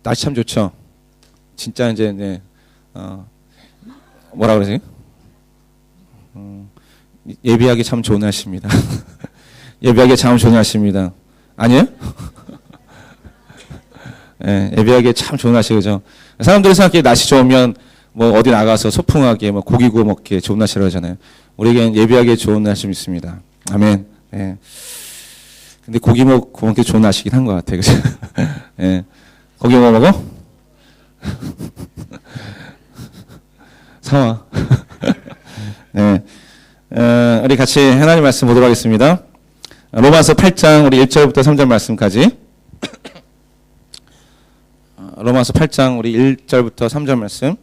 날씨 참 좋죠. 진짜 이제 뭐라 그러지? 예비하기 참 좋은 날씨입니다. 예비하기 참 좋은 날씨입니다. 아니에요? 예, 예비하기 참 좋은 날씨, 그죠? 사람들이 생각해 날씨 좋으면 뭐 어디 나가서 소풍하게, 뭐 고기 구워 먹기 좋은 날씨라고 하잖아요. 우리에겐 예비하기 좋은 날씨 있습니다. 아멘. 예. 근데 고기 구워 먹기 좋은 날씨긴 한 것 같아요, 그죠? 예. 고기 뭐 먹어? 사와. 네. 우리 같이 하나님 말씀 보도록 하겠습니다. 로마서 8장 우리 1절부터 3절 말씀까지. 로마서 8장 우리 1절부터 3절 말씀.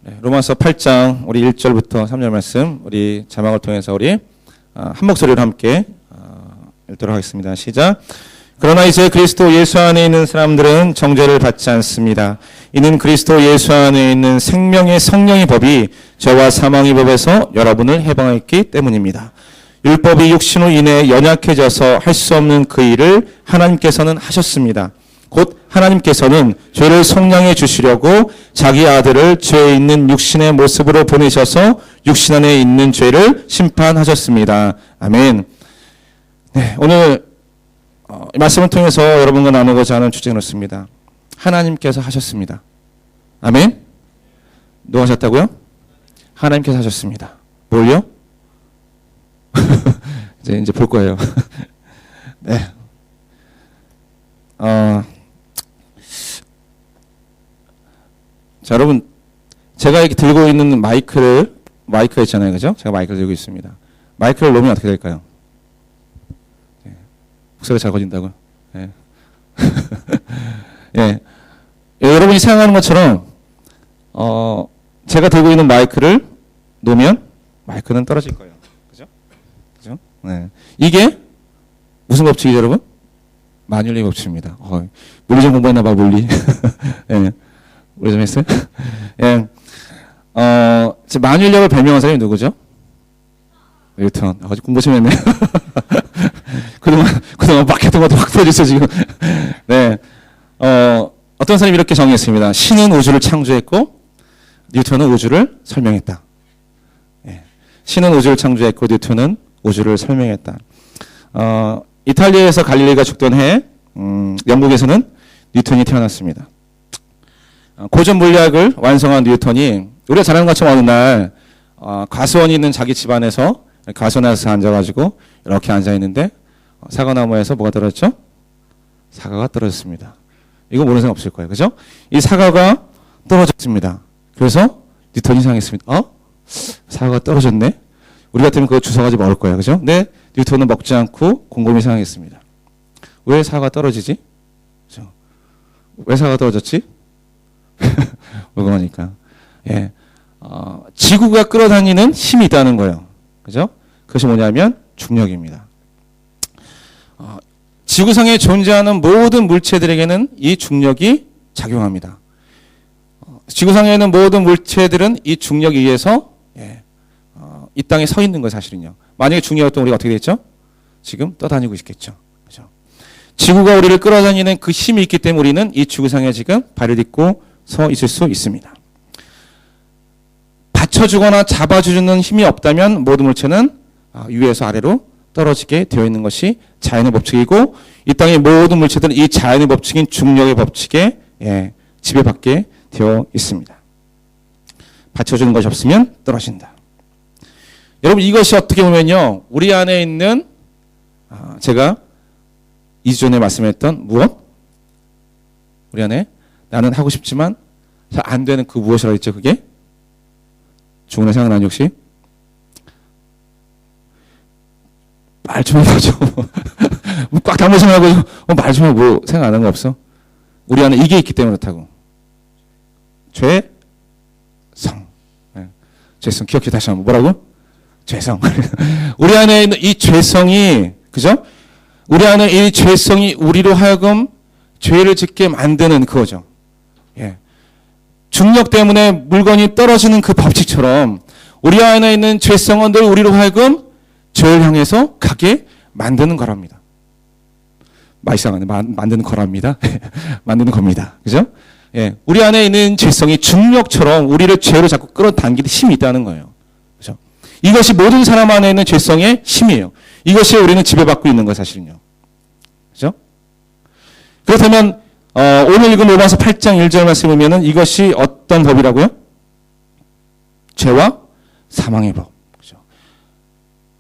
네, 로마서 8장 우리 1절부터 3절 말씀 우리 자막을 통해서 우리 한 목소리로 함께 읽도록 하겠습니다. 시작. 그러나 이제 그리스도 예수 안에 있는 사람들은 정죄를 받지 않습니다. 이는 그리스도 예수 안에 있는 생명의 성령의 법이 죄와 사망의 법에서 여러분을 해방했기 때문입니다. 율법이 육신으로 인해 연약해져서 할 수 없는 그 일을 하나님께서는 하셨습니다. 곧 하나님께서는 죄를 속량해 주시려고 자기 아들을 죄에 있는 육신의 모습으로 보내셔서 육신 안에 있는 죄를 심판하셨습니다. 아멘. 네, 오늘 이 말씀을 통해서 여러분과 나누고자 하는 주제는 그렇습니다. 하나님께서 하셨습니다. 아멘. 누가 하셨다고요? 하나님께서 하셨습니다. 뭘요? 이제 볼 거예요. 네. 자, 여러분, 제가 이렇게 들고 있는 마이크가 있잖아요, 그죠? 제가 마이크를 들고 있습니다. 마이크를 놓으면 어떻게 될까요? 네. 목소리가 작아진다고요? 네. 예. 여러분이 생각하는 것처럼, 제가 들고 있는 마이크를 놓으면 마이크는 떨어질 거예요. 그죠? 그죠? 네. 이게 무슨 법칙이죠, 여러분? 만율의 법칙입니다. 물리 좀 공부했나봐, 물리. 예. 우리 좀 했어요? 예. 만율력을 발명한 사람이 누구죠? 뉴턴. 아직 공부 좀 했네. 그동안 막 했던 것도 확 풀어졌어요, 지금. 네. 어떤 사람이 이렇게 정의했습니다. 신은 우주를 창조했고, 뉴턴은 우주를 설명했다. 예. 신은 우주를 창조했고, 뉴턴은 우주를 설명했다. 이탈리아에서 갈릴리가 죽던 해, 영국에서는 뉴턴이 태어났습니다. 고전 물리학을 완성한 뉴턴이 우리가 잘 아는 것처럼 어느 날 과수원이 있는 자기 집안에서 과수원에서 앉아가지고 이렇게 앉아있는데 사과나무에서 뭐가 떨어졌죠? 사과가 떨어졌습니다. 이거 모르는 사람 없을 거예요. 그죠? 이 사과가 떨어졌습니다. 그래서 뉴턴이 생각했습니다. 사과가 떨어졌네? 우리 같으면 그거 주워가지고 먹을 거예요. 그죠? 근데 뉴턴은 먹지 않고 곰곰이 생각했습니다. 왜 사과가 떨어지지? 그죠? 왜 사과가 떨어졌지? 물건하니까. 예. 지구가 끌어당기는 힘이 있다는 거예요. 그죠? 그것이 뭐냐면 중력입니다. 지구상에 존재하는 모든 물체들에게는 이 중력이 작용합니다. 지구상에 있는 모든 물체들은 이 중력에 의해서 이 땅에 서 있는 거예요, 사실은요. 만약에 중력이었던 우리가 어떻게 됐죠? 지금 떠다니고 있겠죠. 그죠? 지구가 우리를 끌어당기는 그 힘이 있기 때문에 우리는 이 지구상에 지금 발을 딛고 서 있을 수 있습니다. 받쳐주거나 잡아주는 힘이 없다면 모든 물체는 위에서 아래로 떨어지게 되어 있는 것이 자연의 법칙이고 이 땅의 모든 물체들은 이 자연의 법칙인 중력의 법칙에 지배받게 되어 있습니다. 받쳐주는 것이 없으면 떨어진다. 여러분 이것이 어떻게 보면요. 우리 안에 있는 제가 2주 전에 말씀했던 무엇? 우리 안에 나는 하고 싶지만 잘 안 되는 그 무엇이라고 했죠? 그게? 죽은애 생각나니 혹시? 말 좀 해보죠. 꽉 담고 생각하고 말 좀 하고 생각 안 하는 거 없어? 우리 안에 이게 있기 때문에 그렇다고. 죄성. 죄성 기억해 다시 한번. 뭐라고? 죄성. 우리 안에 있는 이 죄성이 그죠? 우리 안에 이 죄성이 우리로 하여금 죄를 짓게 만드는 그거죠. 예. 중력 때문에 물건이 떨어지는 그 법칙처럼 우리 안에 있는 죄성은 늘 우리로 하여금 죄를 향해서 가게 만드는 거랍니다. 이상하네. 만드는 거랍니다. 만드는 겁니다. 그죠? 예. 우리 안에 있는 죄성이 중력처럼 우리를 죄로 자꾸 끌어당기는 힘이 있다는 거예요. 그죠? 이것이 모든 사람 안에 있는 죄성의 힘이에요. 이것이 우리는 지배받고 있는 거예요, 사실은요. 그죠? 그렇다면, 오늘 읽은 로마서 8장 1절 말씀 보면은 이것이 어떤 법이라고요? 죄와 사망의 법. 그죠?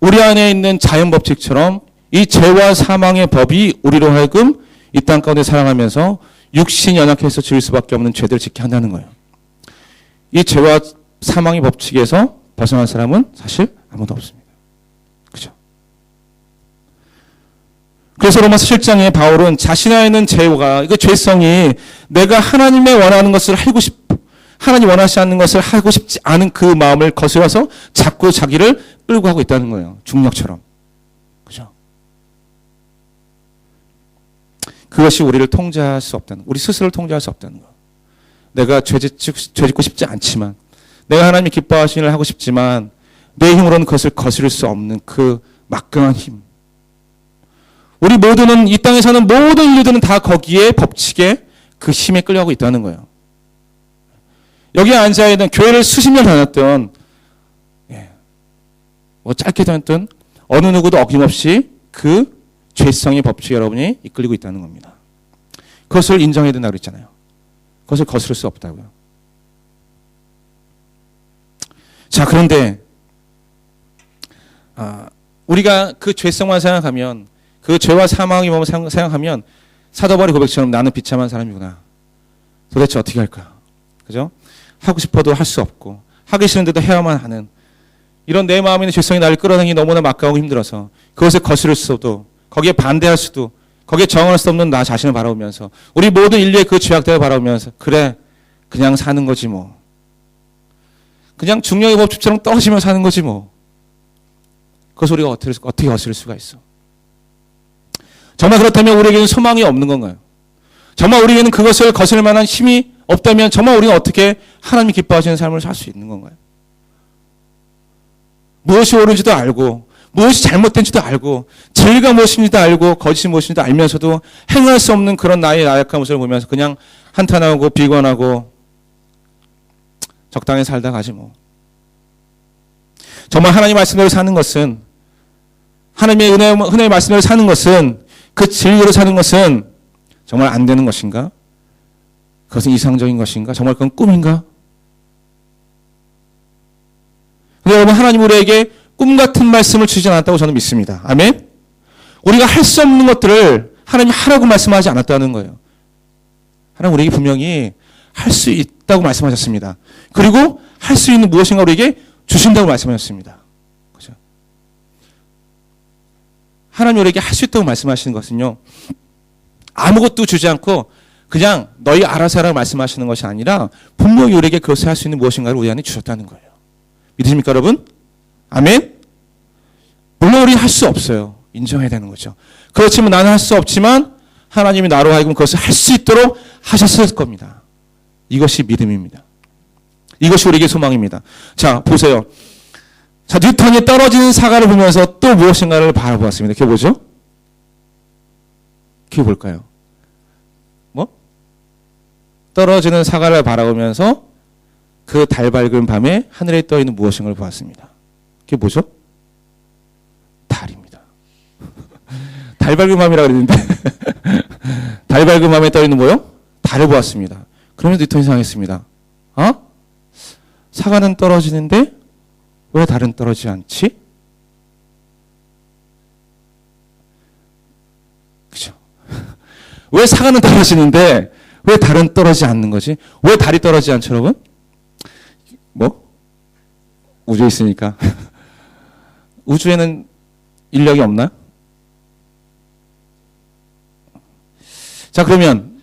우리 안에 있는 자연 법칙처럼 이 죄와 사망의 법이 우리로 하여금 이 땅 가운데 살아가면서 육신이 연약해서 지을 수밖에 없는 죄들을 짓게 한다는 거예요. 이 죄와 사망의 법칙에서 벗어난 사람은 사실 아무도 없습니다. 그죠? 그래서 로마서 7장에 바울은 자신 안에 있는 죄가, 그 죄성이 내가 하나님의 원하는 것을 하나님 원하지 않는 것을 하고 싶지 않은 그 마음을 거스려서 자꾸 자기를 끌고 하고 있다는 거예요. 중력처럼. 그죠? 그것이 우리를 통제할 수 없다는, 우리 스스로를 통제할 수 없다는 거. 내가 죄 짓고 싶지 않지만, 내가 하나님이 기뻐하시는 일을 하고 싶지만, 내 힘으로는 그것을 거스릴 수 없는 그 막강한 힘. 우리 모두는, 이 땅에 사는 모든 인류들은 다 거기에 법칙에 그 힘에 끌려가고 있다는 거예요. 여기에 앉아있는 교회를 수십 년 다녔던, 짧게 다녔던 어느 누구도 어김없이 그 죄성의 법칙에 여러분이 이끌리고 있다는 겁니다. 그것을 인정해야 된다고 그랬잖아요. 그것을 거스를 수 없다고요. 자, 그런데 우리가 그 죄성만 생각하면, 그 죄와 사망의 법을 생각하면 사도 바울의 고백처럼 나는 비참한 사람이구나. 도대체 어떻게 할까? 그죠? 하고 싶어도 할 수 없고 하기 싫은데도 해야만 하는 이런 내 마음에 있는 죄성이 나를 끌어당기기 너무나 막강하고 힘들어서 그것을 거스를 수도, 거기에 반대할 수도, 거기에 정할 수 없는 나 자신을 바라보면서 우리 모든 인류의 그 죄악들을 바라보면서 그래, 그냥 사는 거지 뭐. 그냥 중력의 법칙처럼 떨어지며 사는 거지 뭐. 그것을 우리가 어떻게 거스를 수가 있어. 정말 그렇다면 우리에게는 소망이 없는 건가요? 정말 우리에게는 그것을 거스를 만한 힘이 없다면 정말 우리는 어떻게 하나님이 기뻐하시는 삶을 살 수 있는 건가요? 무엇이 옳은지도 알고 무엇이 잘못된지도 알고 진리가 무엇인지도 알고 거짓이 무엇인지도 알면서도 행할 수 없는 그런 나의 나약한 모습을 보면서 그냥 한탄하고 비관하고 적당히 살다 가지 뭐. 정말 하나님 말씀대로 사는 것은, 하나님의 은혜의 말씀대로 사는 것은, 그 진리로 사는 것은 정말 안 되는 것인가? 그것은 이상적인 것인가? 정말 그건 꿈인가? 근데 여러분, 하나님 우리에게 꿈 같은 말씀을 주지 않았다고 저는 믿습니다. 아멘? 우리가 할 수 없는 것들을 하나님이 하라고 말씀하지 않았다는 거예요. 하나님 우리에게 분명히 할 수 있다고 말씀하셨습니다. 그리고 할 수 있는 무엇인가 우리에게 주신다고 말씀하셨습니다. 그죠? 하나님 우리에게 할 수 있다고 말씀하시는 것은요, 아무것도 주지 않고 그냥 너희 알아서 하라고 말씀하시는 것이 아니라 분명히 우리에게 그것을 할 수 있는 무엇인가를 우리 안에 주셨다는 거예요. 믿으십니까, 여러분? 아멘? 물론 우리 할 수 없어요. 인정해야 되는 거죠. 그렇지만 나는 할 수 없지만 하나님이 나로 하여금 그것을 할 수 있도록 하셨을 겁니다. 이것이 믿음입니다. 이것이 우리에게 소망입니다. 자, 보세요. 자, 뉴턴이 떨어지는 사과를 보면서 또 무엇인가를 바라보았습니다. 그게 뭐죠? 그게 뭘까요? 뭐? 떨어지는 사과를 바라보면서 그 달 밝은 밤에 하늘에 떠 있는 무엇인가를 보았습니다. 그게 뭐죠? 달입니다. 달 밝은 밤이라고 그랬는데 달 밝은 밤에 떠 있는 뭐요? 달을 보았습니다. 그러면서 뉴턴이 생각했습니다. 사과는 떨어지는데 왜 달은 떨어지지 않지? 그죠? 왜 사과는 떨어지는데 왜 달은 떨어지지 않는 거지? 왜 달이 떨어지지 않죠, 여러분? 뭐? 우주에 있으니까. 우주에는 인력이 없나? 자, 그러면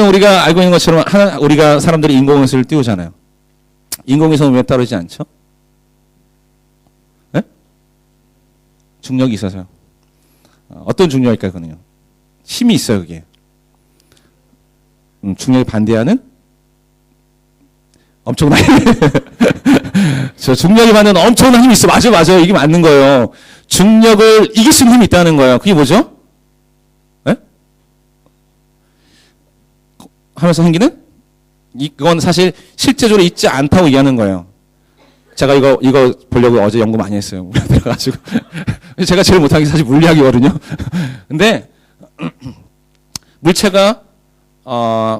우리가 알고 있는 것처럼 우리가 사람들이 인공위성을 띄우잖아요. 인공위성은 왜 떨어지지 않죠? 네? 중력이 있어서요. 어떤 중력일까요, 그거는요? 힘이 있어요, 그게. 중력에 반대하는 엄청나게 저 중력이 받는 엄청난 힘이 있어. 맞아요. 이게 맞는 거예요. 중력을 이길 수 있는 힘이 있다는 거예요. 그게 뭐죠? 네? 하면서 생기는? 이건 사실 실제적으로 있지 않다고 얘기하는 거예요. 제가 이거 보려고 어제 연구 많이 했어요. 물에 들어가지고. 제가 제일 못하는 게 사실 물리학이거든요. 근데, 물체가,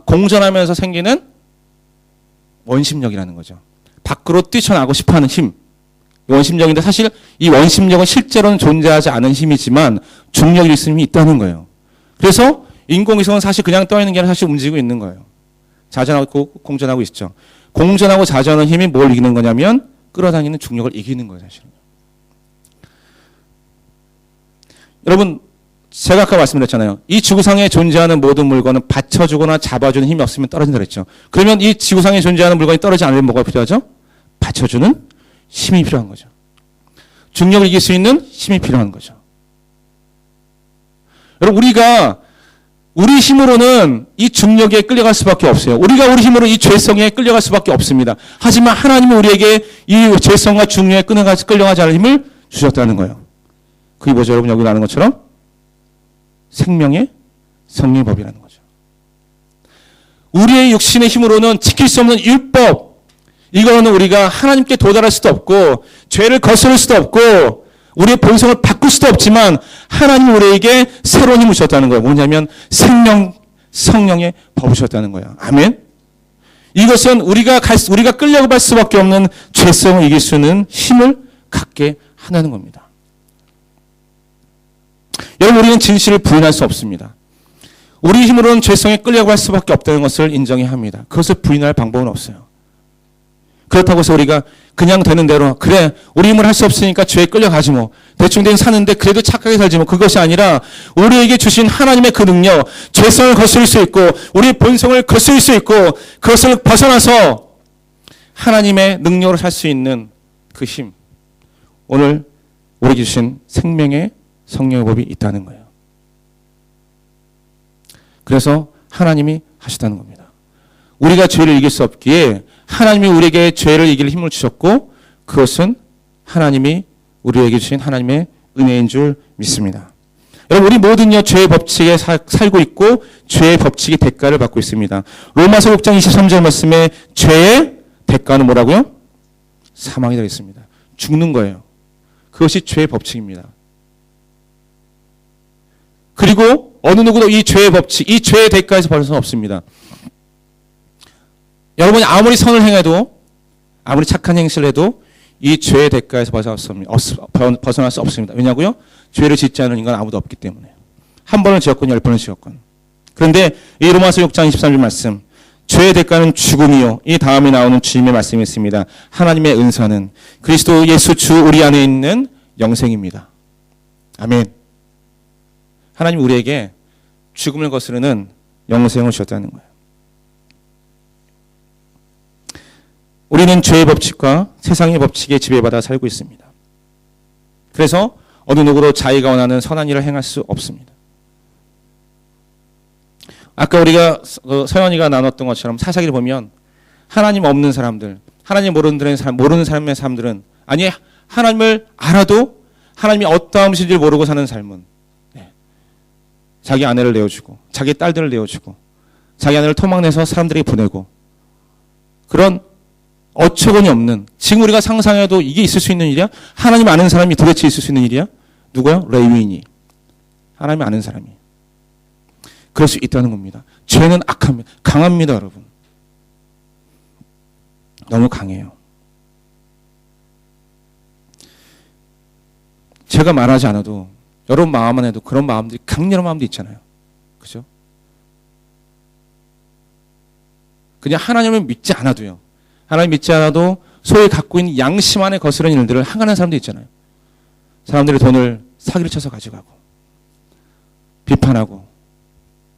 공전하면서 생기는 원심력이라는 거죠. 밖으로 뛰쳐나가고 싶어 하는 힘. 원심력인데 사실 이 원심력은 실제로는 존재하지 않은 힘이지만 중력이 있는 힘이 있다는 거예요. 그래서 인공위성은 사실 그냥 떠 있는 게 아니라 사실 움직이고 있는 거예요. 자전하고 공전하고 있죠. 공전하고 자전하는 힘이 뭘 이기는 거냐면 끌어당기는 중력을 이기는 거예요, 사실은. 여러분, 제가 아까 말씀드렸잖아요. 이 지구상에 존재하는 모든 물건은 받쳐주거나 잡아주는 힘이 없으면 떨어진다 그랬죠. 그러면 이 지구상에 존재하는 물건이 떨어지지 않으려면 뭐가 필요하죠? 받쳐주는 힘이 필요한 거죠. 중력을 이길 수 있는 힘이 필요한 거죠. 여러분, 우리 힘으로는 이 중력에 끌려갈 수밖에 없어요. 우리가 우리 힘으로 이 죄성에 끌려갈 수밖에 없습니다. 하지만 하나님은 우리에게 이 죄성과 중력에 끌려가지 않을 힘을 주셨다는 거예요. 그게 뭐죠, 여러분? 여기 나오는 것처럼 생명의 성령의 법이라는 거죠. 우리의 육신의 힘으로는 지킬 수 없는 율법, 이거는 우리가 하나님께 도달할 수도 없고 죄를 거스를 수도 없고 우리의 본성을 바꿀 수도 없지만 하나님은 우리에게 새로운 힘을 주셨다는 거예요. 뭐냐면 성령의 법을 주셨다는 거예요. 아멘. 이것은 우리가 끌려갈 수밖에 없는 죄성을 이길 수 있는 힘을 갖게 하는 겁니다. 여러분, 우리는 진실을 부인할 수 없습니다. 우리 힘으로는 죄성에 끌려갈 수밖에 없다는 것을 인정해야 합니다. 그것을 부인할 방법은 없어요. 그렇다고 해서 우리가 그냥 되는 대로 그래 우리 힘을 할 수 없으니까 죄에 끌려가지 뭐 대충 사는데 그래도 착하게 살지 뭐 그것이 아니라 우리에게 주신 하나님의 그 능력, 죄성을 거스릴 수 있고 우리의 본성을 거스릴 수 있고 그것을 벗어나서 하나님의 능력으로 살 수 있는 그 힘, 오늘 우리에게 주신 생명의 성령의 법이 있다는 거예요. 그래서 하나님이 하셨다는 겁니다. 우리가 죄를 이길 수 없기에 하나님이 우리에게 죄를 이길 힘을 주셨고 그것은 하나님이 우리에게 주신 하나님의 은혜인 줄 믿습니다. 여러분, 우리 모든요 죄의 법칙에 살고 있고 죄의 법칙의 대가를 받고 있습니다. 로마서 6장 23절 말씀에 죄의 대가는 뭐라고요? 사망이 되겠습니다. 죽는 거예요. 그것이 죄의 법칙입니다. 그리고 어느 누구도 이 죄의 법칙, 이 죄의 대가에서 벗어날 수는 없습니다. 여러분이 아무리 선을 행해도 아무리 착한 행실을 해도 이 죄의 대가에서 벗어날 수 없습니다. 왜냐고요? 죄를 짓지 않은 인간 아무도 없기 때문에. 한 번을 지었건 10번을 지었건. 그런데 이 로마서 6장 23절 말씀, 죄의 대가는 죽음이요. 이 다음에 나오는 주님의 말씀이 있습니다. 하나님의 은사는 그리스도 예수 주 우리 안에 있는 영생입니다. 아멘. 하나님 우리에게 죽음을 거스르는 영생을 주셨다는 거예요. 우리는 죄의 법칙과 세상의 법칙에 지배받아 살고 있습니다. 그래서 어느 누구도 자기가 원하는 선한 일을 행할 수 없습니다. 아까 우리가 서연이가 나눴던 것처럼 사사기를 보면 하나님 없는 사람들, 하나님 모르는 사람의 사람들은 아니 하나님을 알아도 하나님이 어떠하신지를 모르고 사는 삶은 자기 아내를 내어주고 자기 딸들을 내어주고 자기 아내를 토막내서 사람들에게 보내고 그런 어처구니 없는, 지금 우리가 상상해도 이게 있을 수 있는 일이야? 하나님 아는 사람이 도대체 있을 수 있는 일이야? 누구야? 레위인이. 하나님 아는 사람이. 그럴 수 있다는 겁니다. 죄는 악합니다. 강합니다, 여러분. 너무 강해요. 제가 말하지 않아도 여러분 마음만 해도 그런 마음들이 강렬한 마음도 있잖아요. 그죠? 그냥 하나님을 믿지 않아도요. 하나님 믿지 않아도 소위 갖고 있는 양심 안에 거스르는 일들을 행하는 사람도 있잖아요. 사람들이 돈을 사기를 쳐서 가져가고 비판하고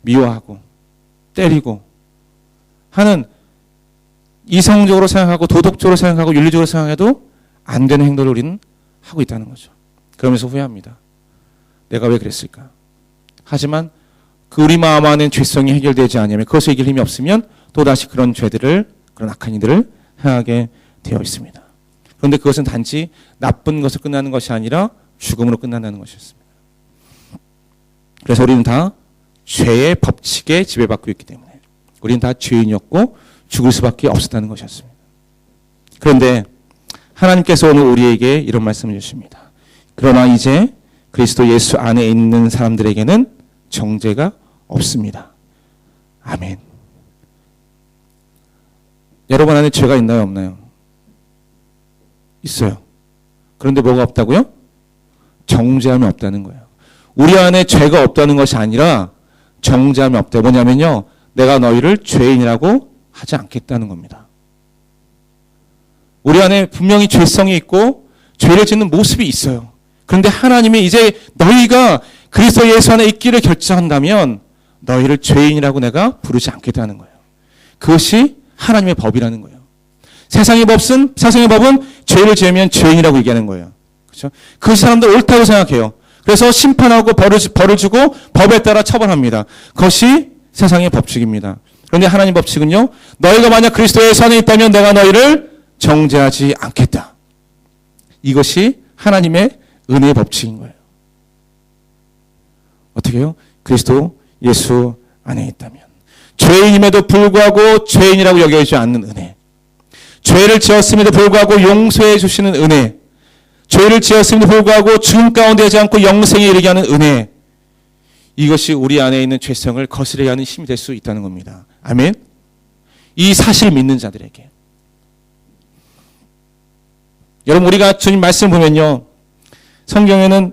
미워하고 때리고 하는 이성적으로 생각하고 도덕적으로 생각하고 윤리적으로 생각해도 안 되는 행동을 우리는 하고 있다는 거죠. 그러면서 후회합니다. 내가 왜 그랬을까? 하지만 그 우리 마음 안에 죄성이 해결되지 않으면 그것을 이길 힘이 없으면 또다시 그런 죄들을, 그런 악한 일들을 행하게 되어 있습니다. 그런데 그것은 단지 나쁜 것으로 끝나는 것이 아니라 죽음으로 끝난다는 것이었습니다. 그래서 우리는 다 죄의 법칙에 지배받고 있기 때문에 우리는 다 죄인이었고 죽을 수밖에 없었다는 것이었습니다. 그런데 하나님께서 오늘 우리에게 이런 말씀을 주십니다. 그러나 이제 그리스도 예수 안에 있는 사람들에게는 정죄가 없습니다. 아멘. 여러분 안에 죄가 있나요, 없나요? 있어요. 그런데 뭐가 없다고요? 정죄함이 없다는 거예요. 우리 안에 죄가 없다는 것이 아니라 정죄함이 없다. 뭐냐면요, 내가 너희를 죄인이라고 하지 않겠다는 겁니다. 우리 안에 분명히 죄성이 있고 죄를 짓는 모습이 있어요. 그런데 하나님이 이제 너희가 그리스도 예수 안에 있기를 결정한다면 너희를 죄인이라고 내가 부르지 않겠다는 거예요. 그것이 하나님의 법이라는 거예요. 세상의 법은 죄를 지으면 죄인이라고 얘기하는 거예요. 그렇죠? 그 사람들 옳다고 생각해요. 그래서 심판하고 벌을 주고 법에 따라 처벌합니다. 그것이 세상의 법칙입니다. 그런데 하나님 법칙은요, 너희가 만약 그리스도의 선에 있다면 내가 너희를 정죄하지 않겠다. 이것이 하나님의 은혜의 법칙인 거예요. 어떻게 해요? 그리스도 예수 안에 있다면. 죄인임에도 불구하고 죄인이라고 여겨지지 않는 은혜. 죄를 지었음에도 불구하고 용서해 주시는 은혜. 죄를 지었음에도 불구하고 죽음 가운데 하지 않고 영생에 이르게 하는 은혜. 이것이 우리 안에 있는 죄성을 거스르게 하는 힘이 될 수 있다는 겁니다. 아멘. 이 사실을 믿는 자들에게. 여러분, 우리가 주님 말씀 보면요, 성경에는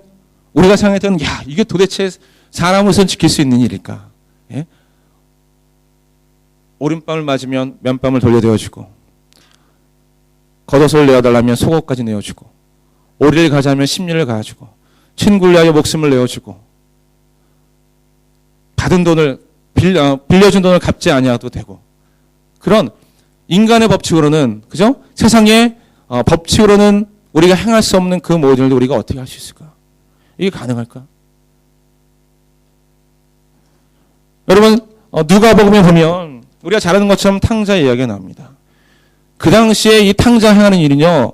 우리가 생각했던, 야, 이게 도대체 사람으로서 지킬 수 있는 일일까? 예? 오른밤을 맞으면 맨밤을 돌려대어주고, 겉옷을 내어달라면 속옷까지 내어주고, 오리를 가자면 십리를 가주고, 친구를 위하여 목숨을 내어주고, 받은 돈을 빌려준 돈을 갚지 아니하도 되고, 그런 인간의 법칙으로는, 그죠? 세상의 법칙으로는 우리가 행할 수 없는 그 모든 일도 우리가 어떻게 할 수 있을까? 이게 가능할까? 여러분, 누가복음에 보면 우리가 잘 아는 것처럼 탕자의 이야기가 나옵니다. 그 당시에 이 탕자 행하는 일은요,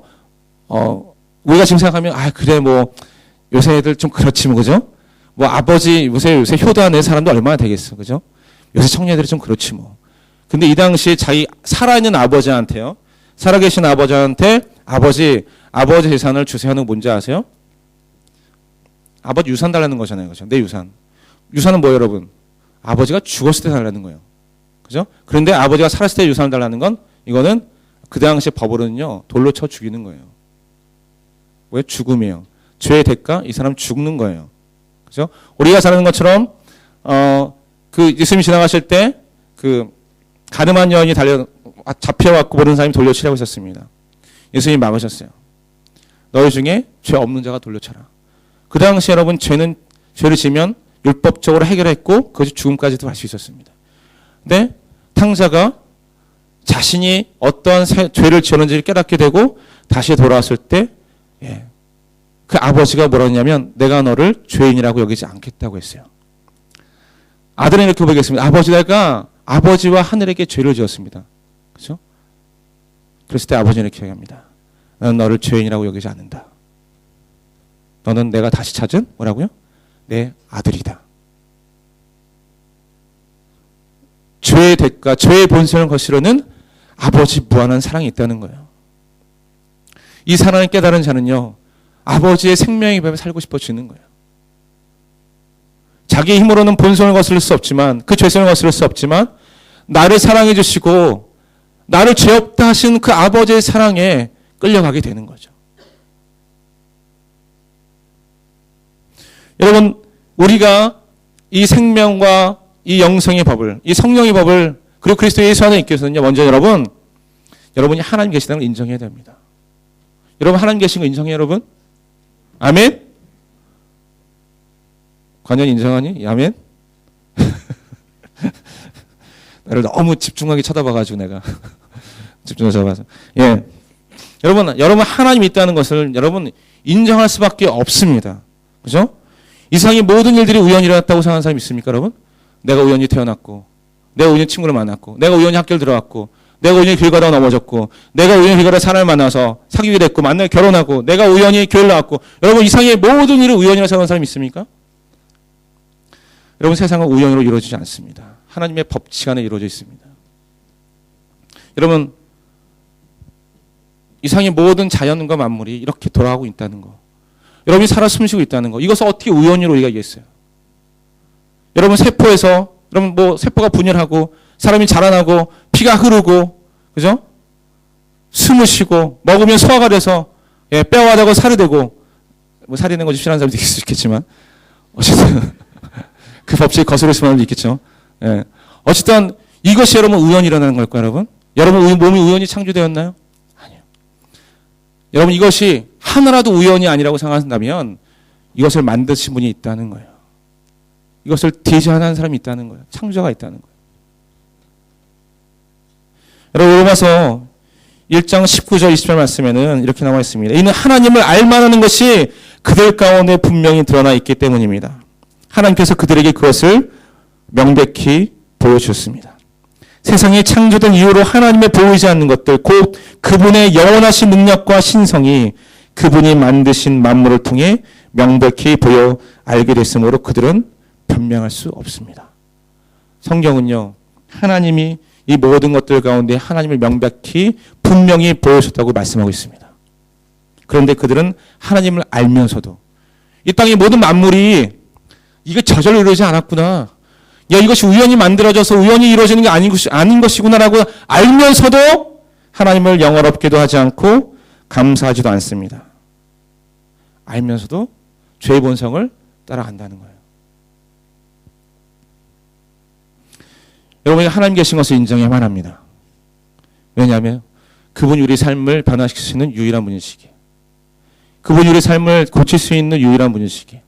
우리가 지금 생각하면, 그래, 뭐, 요새 애들 좀 그렇지, 뭐, 그죠? 뭐, 아버지, 요새 효도하는 사람도 얼마나 되겠어, 그죠? 요새 청년들이 좀 그렇지, 뭐. 근데 이 당시에 자기 살아있는 아버지한테요, 살아계신 아버지한테 아버지 재산을 주세요 하는 거 뭔지 아세요? 아버지 유산 달라는 거잖아요. 그죠? 내 유산. 유산은 뭐예요, 여러분? 아버지가 죽었을 때 달라는 거예요. 그죠? 그런데 아버지가 살았을 때 유산을 달라는 건, 이거는 그 당시 법으로는요, 돌로 쳐 죽이는 거예요. 왜? 죽음이에요. 죄의 대가, 이 사람 죽는 거예요. 그죠? 우리가 잘 아는 것처럼, 그 예수님이 지나가실 때, 그 가늠한 여인이 잡혀갖고 모르는 사람이 돌려치라고 했었습니다. 예수님이 막으셨어요. 너희 중에 죄 없는 자가 돌려쳐라. 그 당시 여러분, 죄를 지면 율법적으로 해결했고 그것이 죽음까지도 갈 수 있었습니다. 근데 탕자가 자신이 어떠한 죄를 지었는지를 깨닫게 되고 다시 돌아왔을 때, 그 아버지가 뭐라 했냐면, 내가 너를 죄인이라고 여기지 않겠다고 했어요. 아들은 이렇게 고백했습니다. 아버지, 내가 아버지와 하늘에게 죄를 지었습니다. 그렇죠? 그랬을 때 아버지는 이렇게 얘기합니다. 나는 너를 죄인이라고 여기지 않는다. 너는 내가 다시 찾은 뭐라고요? 내 아들이다. 죄의 대가, 죄의 본성을 거스르는 아버지 무한한 사랑이 있다는 거예요. 이 사랑을 깨달은 자는요, 아버지의 생명의 법에 살고 싶어지는 거예요. 자기 힘으로는 본성을 거스를 수 없지만, 그 죄성을 거스를 수 없지만, 나를 사랑해 주시고 나를 죄 없다 하신 그 아버지의 사랑에 끌려가게 되는 거죠. 여러분, 우리가 이 생명과 이 영성의 법을, 이 성령의 법을, 그리고 그리스도 예수 안에 있기 위해서는요, 먼저 여러분이 하나님 계시다는 걸 인정해야 됩니다. 여러분, 하나님 계신 거 인정해요, 여러분? 아멘? 관연 인정하니? 아멘? 나를 너무 집중하게 쳐다봐가지고 내가 집중해서 쳐다봐서. 여러분 하나님이 있다는 것을 여러분 인정할 수밖에 없습니다. 그죠? 이 세상의 모든 일들이 우연히 일어났다고 생각하는 사람이 있습니까, 여러분? 내가 우연히 태어났고, 내가 우연히 친구를 만났고, 내가 우연히 학교를 들어갔고, 내가 우연히 길 가다가 넘어졌고, 내가 우연히 길 가다가 사람을 만나서 사귀게 됐고, 만나서 결혼하고, 내가 우연히 교회를 나왔고, 여러분 이상의 모든 일을 우연이라고 생각하는 사람이 있습니까? 여러분 세상은 우연으로 이루어지지 않습니다. 하나님의 법칙 안에 이루어져 있습니다. 여러분 이상의 모든 자연과 만물이 이렇게 돌아가고 있다는 거, 여러분이 살아 숨쉬고 있다는 거, 이것을 어떻게 우연으로 우리가 이해했어요? 여러분 세포에서, 여러분 뭐 세포가 분열하고 사람이 자라나고 피가 흐르고, 그죠? 숨을 쉬고 먹으면 소화가 돼서 뼈가 되고 살이 되고, 뭐 살이 되는 거지 싫어하는 사람도 있을 수 있겠지만 어쨌든 그 법칙에 거스를 수는 있겠죠. 예. 어쨌든 이것이 여러분 우연히 일어나는 걸까요, 여러분? 여러분 몸이 우연히 창조되었나요? 아니요. 여러분 이것이 하나라도 우연이 아니라고 생각한다면 이것을 만드신 분이 있다는 거예요. 이것을 디자인하는 사람이 있다는 거예요. 창조자가 있다는 거예요. 여러분 로마서 1장 19절 20절 말씀에는 이렇게 나와 있습니다. 이는 하나님을 알만하는 것이 그들 가운데 분명히 드러나 있기 때문입니다. 하나님께서 그들에게 그것을 명백히 보여주셨습니다. 세상이 창조된 이후로 하나님의 보이지 않는 것들, 곧 그분의 영원하신 능력과 신성이 그분이 만드신 만물을 통해 명백히 보여 알게 됐으므로 그들은 변명할 수 없습니다. 성경은요, 하나님이 이 모든 것들 가운데 하나님을 명백히 분명히 보여줬다고 말씀하고 있습니다. 그런데 그들은 하나님을 알면서도 이 땅의 모든 만물이 이게 저절로 이루어지지 않았구나, 야 이것이 우연히 만들어져서 우연히 이루어지는 게 아닌 것이구나라고 알면서도 하나님을 영화롭게도 하지 않고 감사하지도 않습니다. 알면서도 죄의 본성을 따라간다는 거예요. 여러분이 하나님 계신 것을 인정해야만 합니다. 왜냐하면 그분이 우리 삶을 변화시킬 수 있는 유일한 분이시기에, 그분이 우리 삶을 고칠 수 있는 유일한 분이시기에,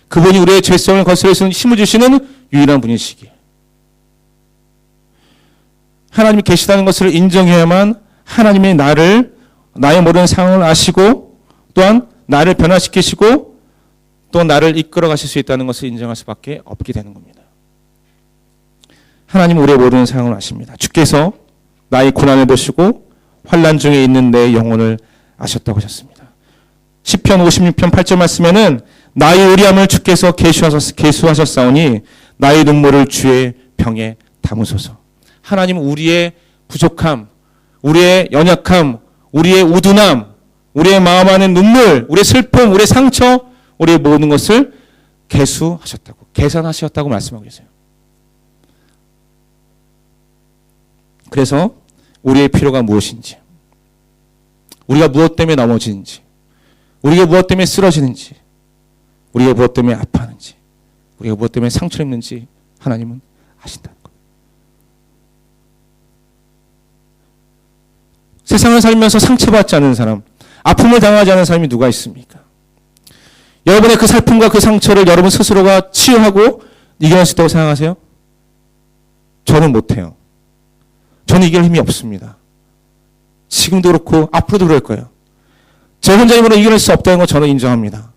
그분이 우리의 죄성을 거스릴 수 있는 힘을 주시는 유일한 분이시기에, 하나님이 계시다는 것을 인정해야만 하나님이 나의 모든 상황을 아시고 또한 나를 변화시키시고 또 나를 이끌어 가실 수 있다는 것을 인정할 수밖에 없게 되는 겁니다. 하나님은 우리의 모든 상황을 아십니다. 주께서 나의 고난을 보시고 환난 중에 있는 내 영혼을 아셨다고 하셨습니다. 시편 56편 8절 말씀에는 나의 의리함을 주께서 계수하셨사오니 나의 눈물을 주의 병에 담으소서. 하나님은 우리의 부족함, 우리의 연약함, 우리의 우둔함, 우리의 마음 안의 눈물, 우리의 슬픔, 우리의 상처, 우리의 모든 것을 계수하셨다고, 계산하셨다고 말씀하고 계세요. 그래서 우리의 필요가 무엇인지, 우리가 무엇 때문에 넘어지는지, 우리가 무엇 때문에 쓰러지는지, 우리가 무엇 때문에 아파하는지, 우리가 무엇 때문에 상처를 입는지 하나님은 아신다는 거예요. 세상을 살면서 상처받지 않은 사람, 아픔을 당하지 않은 사람이 누가 있습니까? 여러분의 그 살픔과 그 상처를 여러분 스스로가 치유하고 이겨낼 수 있다고 생각하세요? 저는 못해요. 저는 이길 힘이 없습니다. 지금도 그렇고 앞으로도 그럴 거예요. 제 혼자 힘으로 이겨낼 수 없다는 거 저는 인정합니다.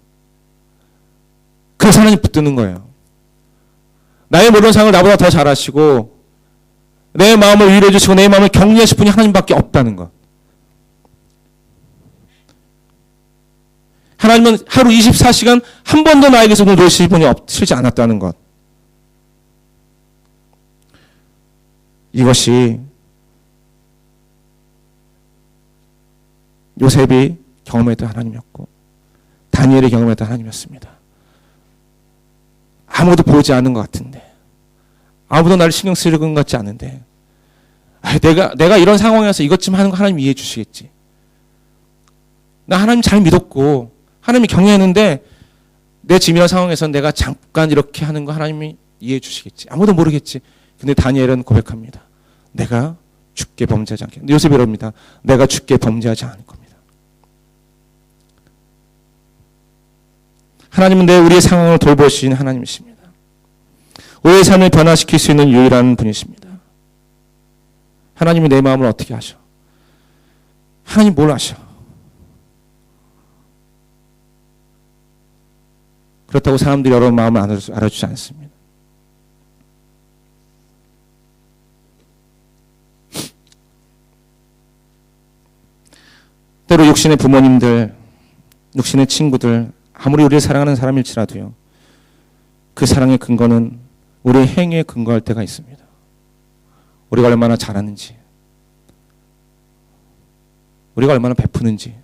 그래서 하나님 붙드는 거예요. 나의 모든 상황을 나보다 더 잘 아시고 내 마음을 위로해 주시고 내 마음을 격려하실 분이 하나님밖에 없다는 것. 하나님은 하루 24시간 한 번도 나에게서 놓으실 분이 없지 않았다는 것. 이것이 요셉이 경험했던 하나님이었고 다니엘이 경험했던 하나님이었습니다. 아무도 보지 않는 것 같은데, 아무도 나를 신경 쓰는 것 같지 않은데, 내가 이런 상황에서 이것 좀 하는 거 하나님 이해해 주시겠지. 나 하나님 잘 믿었고 하나님이 격려했는데 내 지금 이런 상황에서 내가 잠깐 이렇게 하는 거 하나님이 이해해 주시겠지. 아무도 모르겠지. 근데 다니엘은 고백합니다. 내가 주께 범죄하지 않겠다. 요셉이 이럽니다. 내가 주께 범죄하지 않을 겁니다. 하나님은 우리의 상황을 돌보시는 하나님이십니다. 우리의 삶을 변화시킬 수 있는 유일한 분이십니다. 하나님이 내 마음을 어떻게 아셔? 하나님 뭘 아셔? 그렇다고 사람들이 여러분 마음을 알아주지 않습니다. 육신의 부모님들, 육신의 친구들, 아무리 우리를 사랑하는 사람일지라도요. 그 사랑의 근거는 우리의 행위에 근거할 때가 있습니다. 우리가 얼마나 잘하는지, 우리가 얼마나 베푸는지,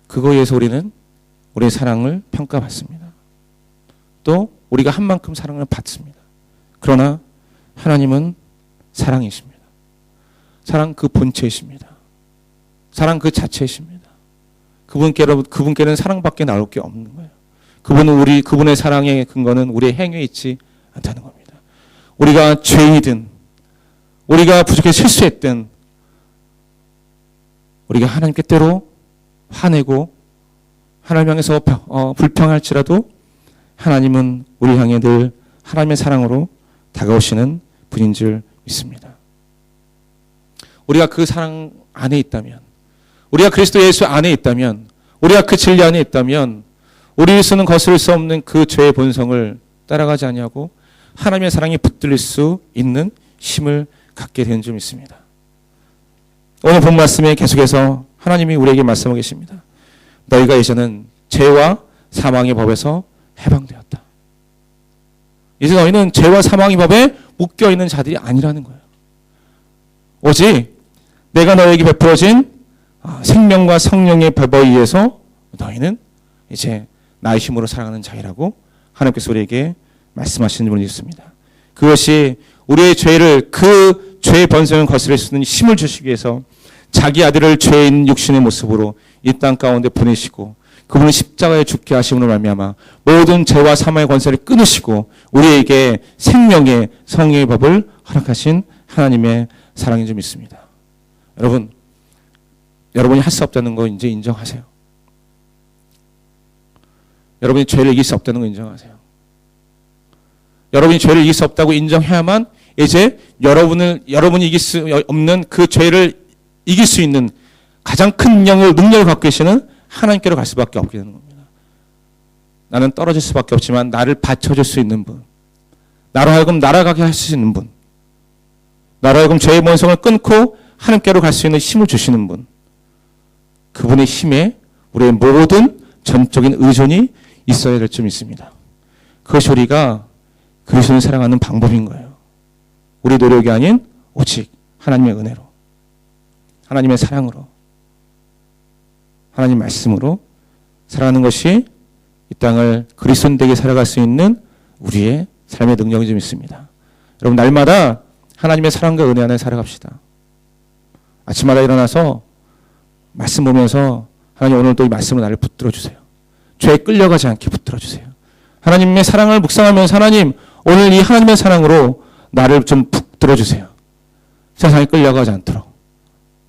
그거에 의해서 우리는 우리의 사랑을 평가받습니다. 또 우리가 한 만큼 사랑을 받습니다. 그러나 하나님은 사랑이십니다. 사랑 그 본체이십니다. 사랑 그 자체이십니다. 그분께는 사랑밖에 나올 게 없는 거예요. 그분의 사랑의 근거는 우리의 행위에 있지 않다는 겁니다. 우리가 죄인이든, 우리가 부족해 실수했든, 우리가 하나님께 때로 화내고 하나님 향해서 불평할지라도 하나님은 우리 향해 늘 하나님의 사랑으로 다가오시는 분인 줄 믿습니다. 우리가 그 사랑 안에 있다면, 우리가 그리스도 예수 안에 있다면, 우리가 그 진리 안에 있다면 우리로서는 거스를 수 없는 그 죄의 본성을 따라가지 아니하고 하나님의 사랑에 붙들릴 수 있는 힘을 갖게 되는 줄 믿습니다. 오늘 본 말씀에 계속해서 하나님이 우리에게 말씀하고 계십니다. 너희가 이제는 죄와 사망의 법에서 해방되었다. 이제 너희는 죄와 사망의 법에 묶여있는 자들이 아니라는 거예요. 오직 내가 너희에게 베풀어진 생명과 성령의 법에 의해서 너희는 이제 나의 힘으로 살아가는 자이라고 하나님께서 우리에게 말씀하시는 분이 있습니다. 그것이 우리의 죄를, 그 죄의 번성을 거스릴 수 있는 힘을 주시기 위해서 자기 아들을 죄인 육신의 모습으로 이 땅 가운데 보내시고 그분을 십자가에 죽게 하심으로 말미암아 모든 죄와 사망의 권세를 끊으시고 우리에게 생명의 성령의 법을 허락하신 하나님의 사랑인 줄 믿습니다. 여러분이 할 수 없다는 거 이제 인정하세요. 여러분이 죄를 이길 수 없다는 거 인정하세요. 여러분이 죄를 이길 수 없다고 인정해야만 이제 여러분이 이길 수 없는 그 죄를 이길 수 있는 가장 큰 능력을 갖고 계시는 하나님께로 갈 수밖에 없게 되는 겁니다. 나는 떨어질 수밖에 없지만 나를 받쳐줄 수 있는 분, 나로 하여금 날아가게 할 수 있는 분, 나로 하여금 죄의 본성을 끊고 하나님께로 갈 수 있는 힘을 주시는 분, 그분의 힘에 우리의 모든 전적인 의존이 있어야 될 줄 믿습니다. 그것이 우리가 그리스도를 사랑하는 방법인 거예요. 우리 노력이 아닌 오직 하나님의 은혜로, 하나님의 사랑으로, 하나님 말씀으로 살아가는 것이 이 땅을 그리스도인되게 살아갈 수 있는 우리의 삶의 능력이 좀 있습니다. 여러분, 날마다 하나님의 사랑과 은혜 안에 살아갑시다. 아침마다 일어나서 말씀 보면서 하나님 오늘도 이 말씀으로 나를 붙들어 주세요. 죄에 끌려가지 않게 붙들어 주세요. 하나님의 사랑을 묵상하면서 하나님 오늘 이 하나님의 사랑으로 나를 좀 붙들어 주세요. 세상에 끌려가지 않도록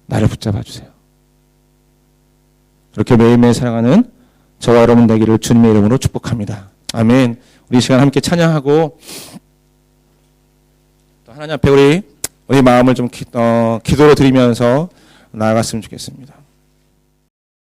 나를 붙잡아 주세요. 이렇게 매일매일 사랑하는 저와 여러분 되기를 주님의 이름으로 축복합니다. 아멘. 우리 이 시간 함께 찬양하고 또 하나님 앞에 우리 마음을 좀 기도로 드리면서 나아갔으면 좋겠습니다.